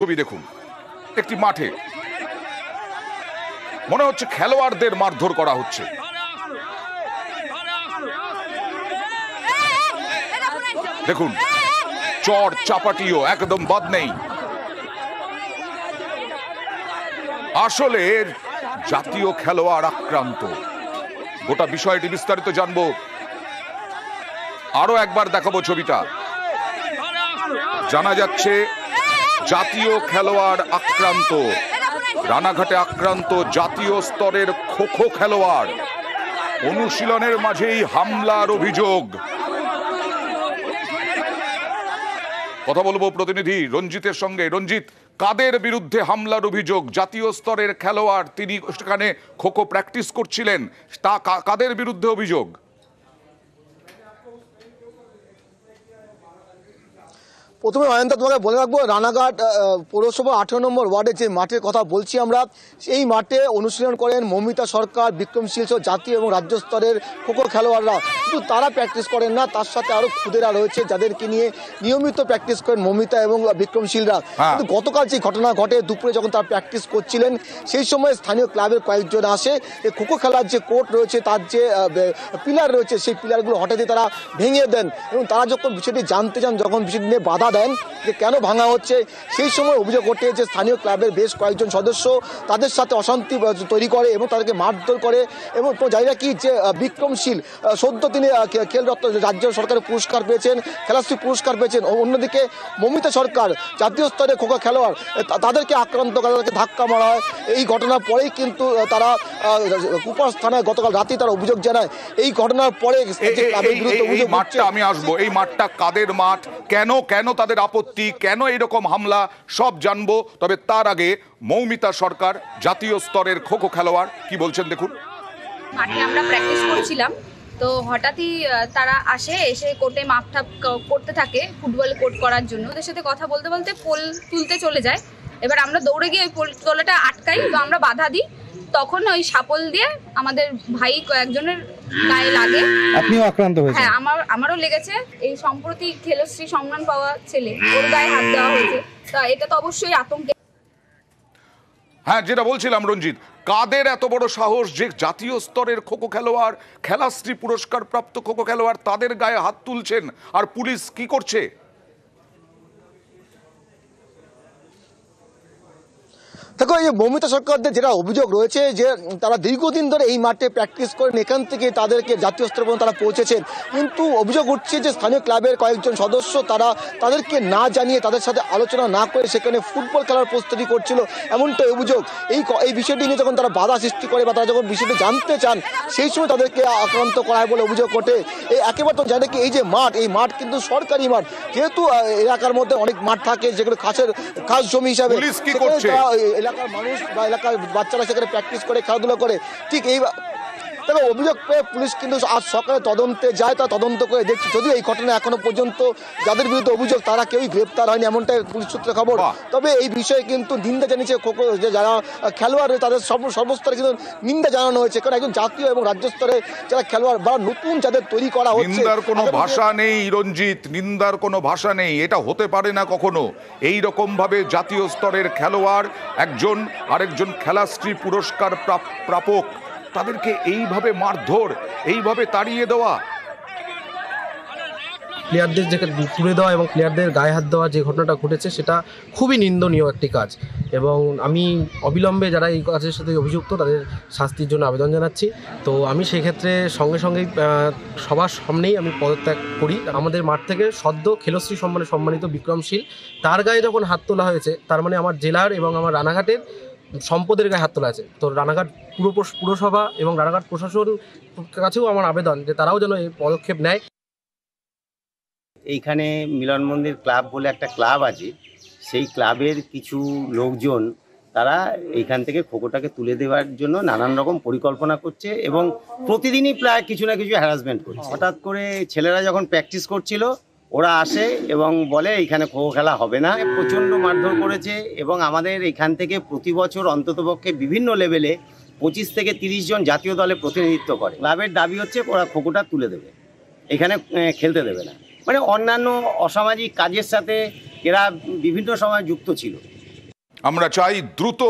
ছবি দেখুন, একটি মাঠে মনে হচ্ছে খেলোয়াড়দের মারধর করা হচ্ছে। দেখুন, চড় চাপাটিও একদম বাদ নেই। আসলে জাতীয় খেলোয়াড় আক্রান্ত। গোটা বিষয়টি বিস্তারিত জানবো, আরো একবার দেখাবো ছবিটা। জানা যাচ্ছে জাতীয় খেলোয়াড় আক্রান্ত, রানাঘাটে আক্রান্ত জাতীয় স্তরের খো-খো খেলোয়াড়। অনুশীলনের মাঝেই হামলার অভিযোগ। কথা বলবো প্রতিনিধি রঞ্জিতের সঙ্গে। রঞ্জিত, কাদের বিরুদ্ধে হামলার অভিযোগ? জাতীয় স্তরের খেলোয়াড়, তিনি সেখানে খো-খো প্র্যাকটিস করছিলেন, তা কাদের বিরুদ্ধে অভিযোগ? প্রথমে অয়ন্তা তোমাকে বলে রাখবো, রানাঘাট পৌরসভা 18 নম্বর ওয়ার্ডে যে মাঠের কথা বলছি আমরা, এই মাঠে অনুশীলন করেন মৌমিতা সরকার, বিক্রমশীল সহ জাতীয় এবং রাজ্য স্তরের খোখো খেলোয়াড়রা। কিন্তু তারা প্র্যাকটিস করেন না, তার সাথে আরো খুদেরা রয়েছে যাদেরকে নিয়ে নিয়মিত প্র্যাকটিস করেন মৌমিতা এবং বিক্রমশীলরা। কিন্তু গতকাল যে ঘটনা ঘটে, দুপুরে যখন তারা প্র্যাকটিস করছিলেন সেই সময় স্থানীয় ক্লাবের কয়েকজন আসে, এই খোখো খেলার যে কোর্ট রয়েছে তার যে পিলার রয়েছে সেই পিলারগুলো হঠাৎই তারা ভেঙে দেন। এবং তারা যখন বিষয়টি জানতে চান, যখন বিষয়টি নিয়ে বাধা দেন যে কেন ভাঙা হচ্ছে, সেই সময় অভিযোগ ওঠে যে স্থানীয় ক্লাবের বেশ কয়েকজন সদস্য তাদের সাথে অশান্তি তৈরি করে এবং তাদেরকে মারধর করে। এবং জানি না কি যে বিক্রমশীল সদ্য তিনি খেলরত্ন রাজ্য সরকারের পুরস্কার পেয়েছেন, খেলাশ্রী পুরস্কার পেয়েছেন। অন্যদিকে মৌমিতা সরকার জাতীয় স্তরে খোখো খেলোয়াড়, তাদেরকে আক্রান্ত করে, তাদেরকে ধাক্কা মারা হয়। এই ঘটনার পরেই কিন্তু তারা কুপাস থানায় গতকাল রাতে তারা অভিযোগ জানায়। এই ঘটনার পরে মাঠটা আমি আসবো, এই মাঠটা কাদের মাঠ, কেন কেন তাদের আপত্তি, কেন এরকম হামলা, সব জানবো। তবে তার আগে মৌমিতা সরকার জাতীয় স্তরের খোখো খেলোয়াড় কি বলছেন দেখুন। মাঠে আমরা প্র্যাকটিস করছিলাম, তো হঠাৎই তারা এসে কোর্টে মাপঠাপ করতে থাকে ফুটবল কোর্ট করার জন্য। ওদের সাথে কথা বলতে বলতে পোল তুলতে চলে যায়। এবার আমরা দৌড়ে গিয়ে ওই পোল তোলাটা আটকাই, তো আমরা বাধা দিই। তখন ওই শাপল দিয়ে আমাদের ভাই কয়েকজনের গায়ে লাগে। আপনিও আক্রান্ত হয়েছেন? হ্যাঁ, আমারও লেগেছে। এই সম্প্রতি খেলশ্রী সম্মান পাওয়া ছেলে, ওর গায়ে হাত দেওয়া হয়েছে। তা এটা তো অবশ্যই আতঙ্কে। হ্যাঁ, যেটা বলছিলাম রঞ্জিত, কাদের এত বড় সাহস যে জাতীয় স্তরের খোখো খেলোয়াড়, খেলাশ্রী পুরস্কার প্রাপ্ত খোখো খেলোয়াড়, তাদের গায়ে হাত তুলছেন, আর পুলিশ কি করছে? দেখো, এই মৌমিতা সরকারদের যেটা অভিযোগ রয়েছে যে তারা দীর্ঘদিন ধরে এই মাঠে প্র্যাকটিস করেন, এখান থেকে তাদেরকে জাতীয় স্তরে পর্যন্ত তারা পৌঁছেছেন। কিন্তু অভিযোগ উঠছে যে স্থানীয় ক্লাবের কয়েকজন সদস্য তাদেরকে না জানিয়ে, তাদের সাথে আলোচনা না করে সেখানে ফুটবল খেলার প্রস্তুতি করছিল, এমনটা অভিযোগ। এই বিষয়টি নিয়ে যখন তারা বাধা সৃষ্টি করে বা তারা যখন বিষয়টি জানতে চান, সেই সময় তাদেরকে আক্রান্ত করা হয় বলে অভিযোগ ওঠে। একেবারে তো জানে কি, এই মাঠ কিন্তু সরকারি মাঠ, যেহেতু এলাকার মধ্যে অনেক মাঠ থাকে যেগুলো খাস জমি হিসাবে, এলাকার মানুষ বা এলাকার বাচ্চারা সেখানে প্র্যাকটিস করে, খেলাধুলা করে। ঠিক এই তবে অভিযোগ পেয়ে পুলিশ কিন্তু আজ সকালে তদন্তে যায়, তা তদন্ত করে দেখছে। যদিও এই ঘটনা এখনো পর্যন্ত যাদের বিরুদ্ধে অভিযোগ তারা কেউই গ্রেপ্তার হয়নি, এমনটাই পুলিশ সূত্রে খবর। তবে এই বিষয়ে কিন্তু নিন্দা জানিয়েছে খোখো যে যারা খেলোয়াড়, তাদের সর্বস্তরে কিন্তু নিন্দা জানানো হয়েছে। কারণ একজন জাতীয় এবং রাজ্য স্তরে যারা খেলোয়াড় বা নতুন যাদের তৈরি করা হচ্ছে, নিন্দার কোনো ভাষা নেই রঞ্জিত, নিন্দার কোনো ভাষা নেই। এটা হতে পারে না কখনো। এই রকম ভাবে জাতীয় স্তরের খেলোয়াড় একজন আরেকজন খেলাশ্রী পুরস্কার প্রাপক, তাদেরকে এইভাবে মারধর, এইভাবে তাড়িয়ে দেওয়া, প্লেয়ারদের যে তুলে দেওয়া এবং প্লেয়ারদের গায়ে হাত দেওয়া যে ঘটনাটা ঘটেছে, সেটা খুবই নিন্দনীয় একটি কাজ। এবং আমি অবিলম্বে যারা এই কাজের সাথে অভিযুক্ত তাদের শাস্তির জন্য আবেদন জানাচ্ছি। তো আমি সেক্ষেত্রে সঙ্গে সঙ্গেই সবার সামনেই আমি পদত্যাগ করি। আমাদের মাঠ থেকে সদ্য খেলশ্রী সম্মানে সম্মানিত বিক্রমশীল, তার গায়ে যখন হাত তোলা হয়েছে, তার মানে আমার জেলার এবং আমার রানাঘাটের সম্পদের গায়ে হাত তোলা আছে। তো রানাঘাট পুরসভা এবং রানাঘাট প্রশাসন কাছেও আমার আবেদন যে তারাও যেন এই পদক্ষেপ নেয়। এইখানে মিলন মন্দির ক্লাব বলে একটা ক্লাব আছে, সেই ক্লাবের কিছু লোকজন তারা এইখান থেকে খোখোটাকে তুলে দেওয়ার জন্য নানান রকম পরিকল্পনা করছে এবং প্রতিদিনই প্রায় কিছু না কিছু হ্যারাসমেন্ট করছে। হঠাৎ করে ছেলেরা যখন প্র্যাকটিস করছিল, ওরা আসে এবং বলে এইখানে খোখো খেলা হবে না। প্রচণ্ড মারধর করেছে এবং আমাদের এখান থেকে প্রতি বছর অন্ততপক্ষে বিভিন্ন লেভেলে 25 থেকে 30 জন জাতীয় দলে প্রতিনিধিত্ব করে। ক্লাবের দাবি হচ্ছে ওরা খোখোটা তুলে দেবে, এখানে খেলতে দেবে না। মানে অন্যান্য অসামাজিক কাজের সাথে এরা বিভিন্ন সময় যুক্ত ছিল। আমরা চাই দ্রুত